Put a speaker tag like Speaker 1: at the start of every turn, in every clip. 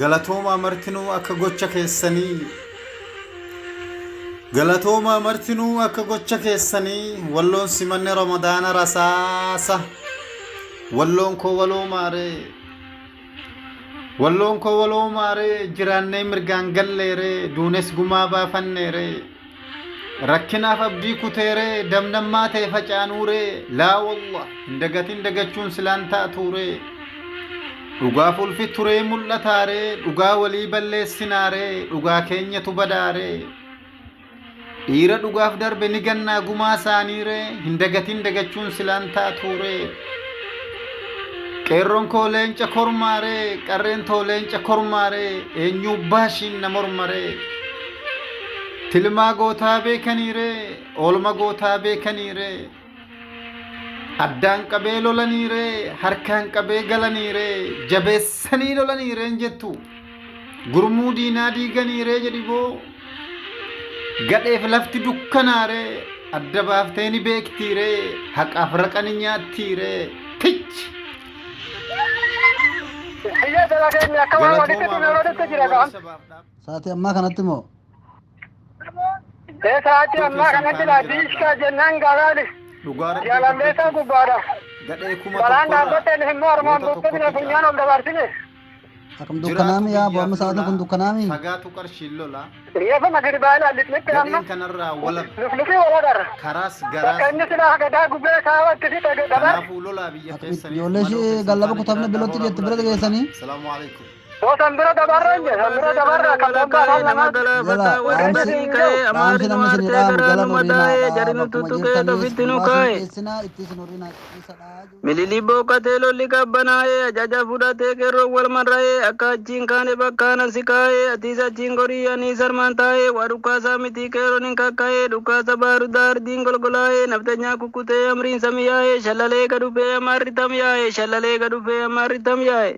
Speaker 1: Galatooma martinuu akka gocha keessanii Galatooma martinuu akka gocha keessanii walloon simanne ramadaana rasaasa walloon koo waloo maare jiraannee mirgaan galleere duunes gumaa baafanneere rakkinaaf abdii kuteere damdammaa ta'e facaanuure laa wallah indagatin dagachuun silaan taatuure dhugaaf ulfi turee mul'ataare dhugaa walii balleessinaare dhugaa keenyatu badaare dhiira dhugaaf darbe ni gannaa gumaa isaaniire hindagatin dagachuun silaan taatuure qeerroon koo leenca kormaare qarreen too leenca kormaare eenyuu baashiin na mormare tilmaa gootaa beekaniire oolma gootaa beekaniire addaan qabee lolaniire harkaan qabee galaniire jabeessanii lolaniire jettu gurmuu diinaa diiganiire jedhi boo gadheef lafti dukkanaare adda baaftee ni beektiire haqaaf raqani nyaattiire tich
Speaker 2: Saati ammaa kanatti moo?
Speaker 3: Saati ammaa kanatti laatiishkaa jennaan gaalaali. Jaalalleessaa gubbaadha. Balaan dhaabbateen immoo armaan buqqifne funyaan ol dabarsine.
Speaker 2: Akkam dukkanaami yaa booma sa'aatiin kun dukkanaami.
Speaker 1: Fagaatu qarshiin lola.
Speaker 3: Reefa magribaala lixnitti amma.
Speaker 1: Gadheen kanarraa wala
Speaker 3: Luflufi wala garra.
Speaker 1: karaas
Speaker 3: Bakka
Speaker 1: garaas
Speaker 3: inni silaa gadaa gubee saawatti fi dabar.
Speaker 1: kanaafuu lolaa biyya keessanii.
Speaker 2: Ijoollee ishee gallaba kutamne bilootti jetti bira geessanii.
Speaker 1: Salaamu alaikum.
Speaker 3: San bira dabarra hin jedhu. San bira dabarra kan bobbaa kan lamaa.
Speaker 2: Jala dhaamsi namni isin dhaamu jala noriinaa dhaaba akkuma jirtaniis gumaa isin keessinaa itti isin horiinaa isa dhaaju.
Speaker 4: Milili boqotee lolli qabbanaa'ee ajaja fudhatee qeerroo wal marra'ee akka achiin kaane bakkaan asi kaa'ee atiis achiin gorii anis armaan taa'ee waa dhukkaasaa miti qeerroon hin kakkaa'ee dhukkaasa baarudaa ardiin golgolaa'ee naftanyaa kukkutee amriin samiyaa'ee shallalee gadhufee amaarri tamyaa'ee shallalee gadhufee amaarri tamyaa'ee.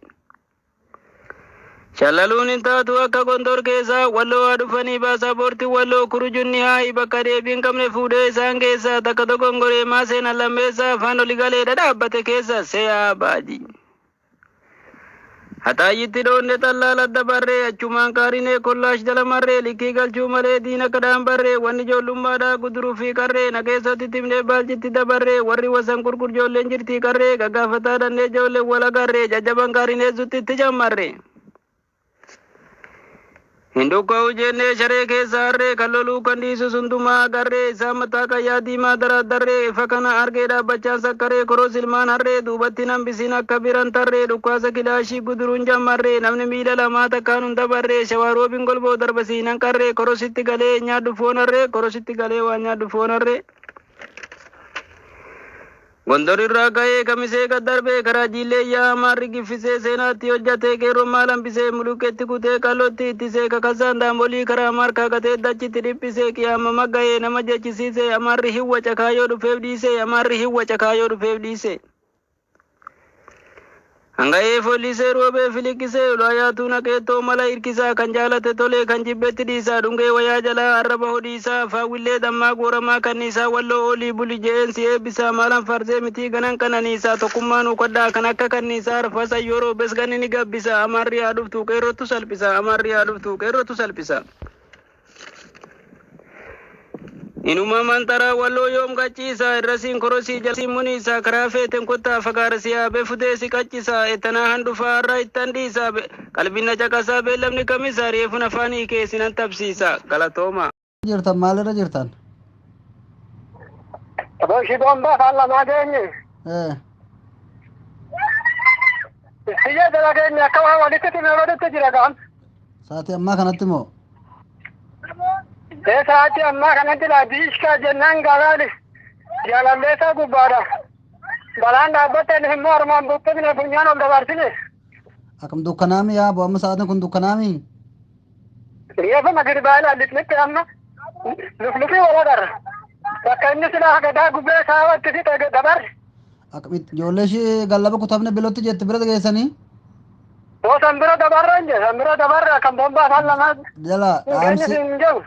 Speaker 4: Shallaluun hin taatu akka gondor keessaa walloo haa dhufanii baasapoortii walloo kurujunni haa'i bakka deebiin qabne fuudhee isaan keessaa takka tokkon goree maaseen allammeessaa afaan oli galeedha dhaabbate keessa se'aa baajii. Hataayitti dhoonne xallaa ladda barree achumaan qaarinee kollaash jala marree likkii galchuu malee diina kadhaan barree wanni ijoollummaadhaa guduruu fi qarree na keessatti timnee baalchitti dabarree warri wasan gurgurjoolleen jirtii qarree gaggaafataa dhannee ijoolleen wal agarree jajjaban qaarinee zuttitti jammarree. Hindukka'u jennee sharee keessa harree kan loluu kan dhiisu sundumaa agarree isaa mataa qayyaa diimaa daraaddarree ifa kana argee dhaabbachaan sakkaree koros ilmaan harree duubatti hambisiin akka biran tarree dhukkaasa kilaashii guduruun jammarree namni miila lamaa takkaan hunda barree shawaaroobiin golboo darbasiinan qarree korositti galee nyaadhu foonarree korositti galee waan nyaadhu foonarree. Gondor irraa ka'ee kamisee gad darbee karaa jiillee yaa amaarri giffisee seenaatti hojjatee qeerroo maal hambisee muluqqeetti kutee qal'ootti ittisee kakasaan daambolii karaa markaa gatee dachitti dhiphisee qiyaama magga'ee nama jechisiisee amaarri hiwwa cakaayoo dhufeef dhiisee amaarri hiwwa cakaayoo dhufeef dhiisee. Hanga'ee follisee roobee filiqqisee ulaayaatu naqeettoo mala hirkisaa kan jaalate tolee kan jibbetti dhiisaa dhungee wayaa jalaa arraba hodhiisaa faawwillee dammaa gooramaa kanniisaa walloo olii buli je'eensi eebbisaa maalan farsee mitii ganan kananiisaa tokkummaan ukodhaa kan akka kanniisaa arfasa yeroo besganni ni gabbisaa amaarri haa dhuftu qeerrotu salphisaa amaarri haa dhuftu qeerrotu salphisaa. Inuma mantara walloo yoom qachiisa irrasiin korosii jalsiin muniisa karaa feeten kottaa fagaarasiyaa beefutee si qachiisa ettanaa handufaa har'a ittan dhiisa qalbina caqasaa beellamni kamisa reefun afaanii keessinan tabsiisa galatooma.
Speaker 2: Jirtan maalirra jirtan?
Speaker 3: Abooshii bombaa kan lamaa geenye. Biyya jala geenye akka waa walitti timee walitti jira gaan.
Speaker 2: Saati ammaa kanatti moo?
Speaker 3: Saati ammaa kanatti laatiishkaa jennaan gaalaali. Jaalalleessaa gubbaadha. Balaan dhaabbateen immoo armaan buqqifne funyaan ol dabarsine.
Speaker 2: Akkam dukkanaami yaa booma sa'aatiin kun dukkanaami.
Speaker 3: Reefa magribaala lixnitti amma. Luflufi wala garra. Bakka inni silaa gadaa gubee saawatti fi dabar.
Speaker 2: Akkamitti ijoollee ishee gallaba kutamne bilootti jetti bira geessanii.
Speaker 3: San bira dabarra hin jedhu. San bira dabarra kan bobbaa kan lamaa.
Speaker 2: Jala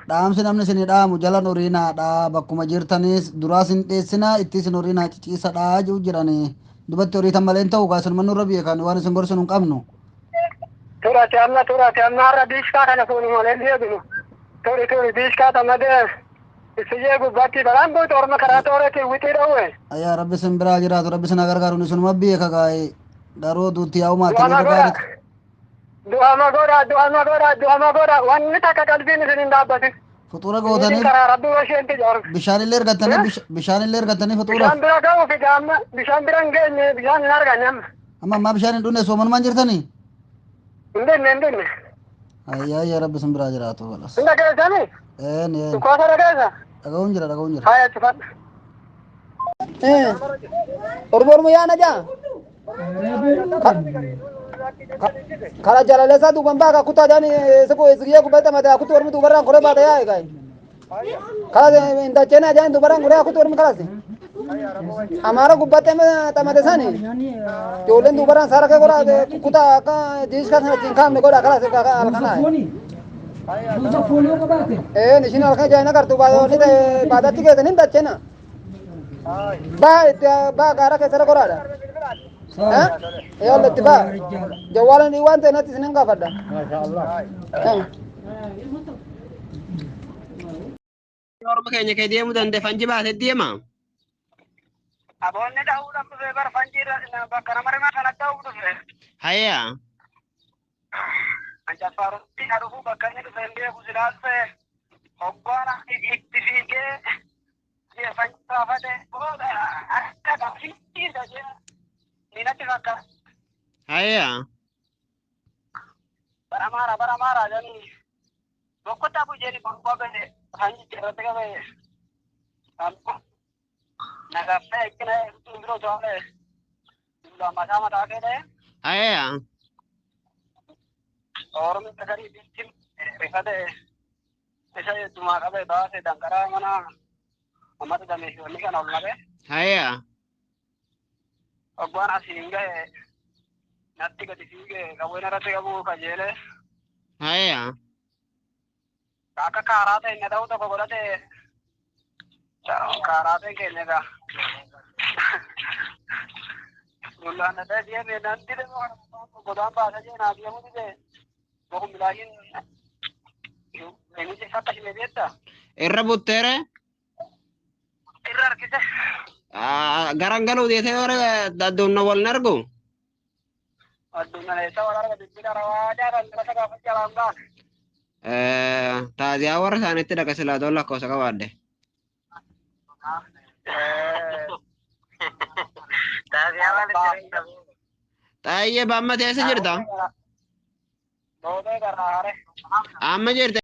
Speaker 2: dhaamsi namni isin dhaamu jala noriinaa dhaa bakkuma jirtanis duraa isin dheessinaa itti isin horiinaa ciciisa jiru jiranii dubatti horiitan malee hin ta'u gaa isin nurra beekan waan isin gorsin hin qabnu.
Speaker 3: turate amma har'a diiskaa kana fuunu malee deebinu. Turi diiskaa tamadee isiyee gubbaatti balaan buutu orma karaa tooreetiin wixii dhowwe.
Speaker 2: Ayyaa rabbi sin biraa jiraatu rabbi sin agargaaru ni sunuma beeka gaa'ee garuu duutti yaa'u maattanii
Speaker 3: Du'ama
Speaker 2: gaariitu.
Speaker 3: godha wanni takka qalbiin isin hin dhaabbatu.
Speaker 2: Fuxuura gootanii
Speaker 3: Karaa rabbi washeenti jaaru.
Speaker 2: bishaanillee ergattanii fuxuura.
Speaker 3: Bishaan bira ga'uu fi gaamma bishaan bira hin geenye bishaan hin arganne amma.
Speaker 2: Amma bishaan hin dhunne soomanumaan jirtanii.
Speaker 3: Hin dinne.
Speaker 2: Ayyaa rabbi sin biraa jiraatu balas.
Speaker 3: Hin dhageessanii?
Speaker 2: Een.
Speaker 3: Dhukkoosa dhageessa?
Speaker 2: Dhaga'uun jira.
Speaker 3: Haa achi fadha.
Speaker 5: Ormoormu yaana jaa. Kara jalalesa tu bamba ka kuta jani seko esriya ku bata mata kutu ormu tu barang kore bata ya kai. Kara inda chena jani tu barang kore kutu ormu kara se. हमारा गुब्बाते में तमते सानी जोलें दोबारा सारा के कोरा कुता का जिस का जिनका हमने कोरा करा से का अलखाना है निशिन अलखा जाए ना कर तू बादा ठीक है नहीं बच्चे ना बा गारा के सारा कोरा हैं ये वाला तिबा जवाला नहीं वांटे ना तिसने का फटा
Speaker 4: और makanya kayak dia mudah ndef anji bahasa dia mah.
Speaker 3: Aboonni dhahuudhaan dhufee bara fanjiirra bakka nama rimaa kana dhahuu dhufe.
Speaker 4: Haya.
Speaker 3: Anjafaarutti na dhufuu bakka inni dhufe hin beeku silaasse hoggoona itti fiigee fanjii baafate akka gafiidha jee ninatti fakkaata.
Speaker 4: Haya.
Speaker 3: Bara maara janii bokkota bujeeni bokkoo gade fanjii irratti qabee nagaffee ikkina biroo to'ame mataa mataa keedhe.
Speaker 4: Haya.
Speaker 3: Ormi sagarii bittin rifate isa heddumaa qabe baase danqaraa mana ummata dameeshoonni kana ol qabe.
Speaker 4: Haya.
Speaker 3: Hoggaan asiin gahe natti gadi fiige qawween irratti qabuu kajeele.
Speaker 4: Haya.
Speaker 3: Akka kaaraa ta'e na ta'uu tokko godhate kaaraa ta'e keenya egaa. Dullaan na ta'e deemee nanti godaan baasa jee naa deemuu dide bokum bilaayin eenyuti fakka shimee beekta.
Speaker 4: Irra butteere.
Speaker 3: Irra harkise.
Speaker 4: Garangaluu deetee warra addunyaa wal nargu.
Speaker 3: Addunyaa isa wal arga bibbila rawaa jaalan rasa gaafa jalaan baase.
Speaker 4: Taasisaa warra isaaniitti dhaqa silaa tola lakkoofsa qabaadde.
Speaker 3: Taasisaa waan
Speaker 4: Xaayyee baamma teessa jirta?
Speaker 3: Boodee garaa hare.
Speaker 4: Amma jirte.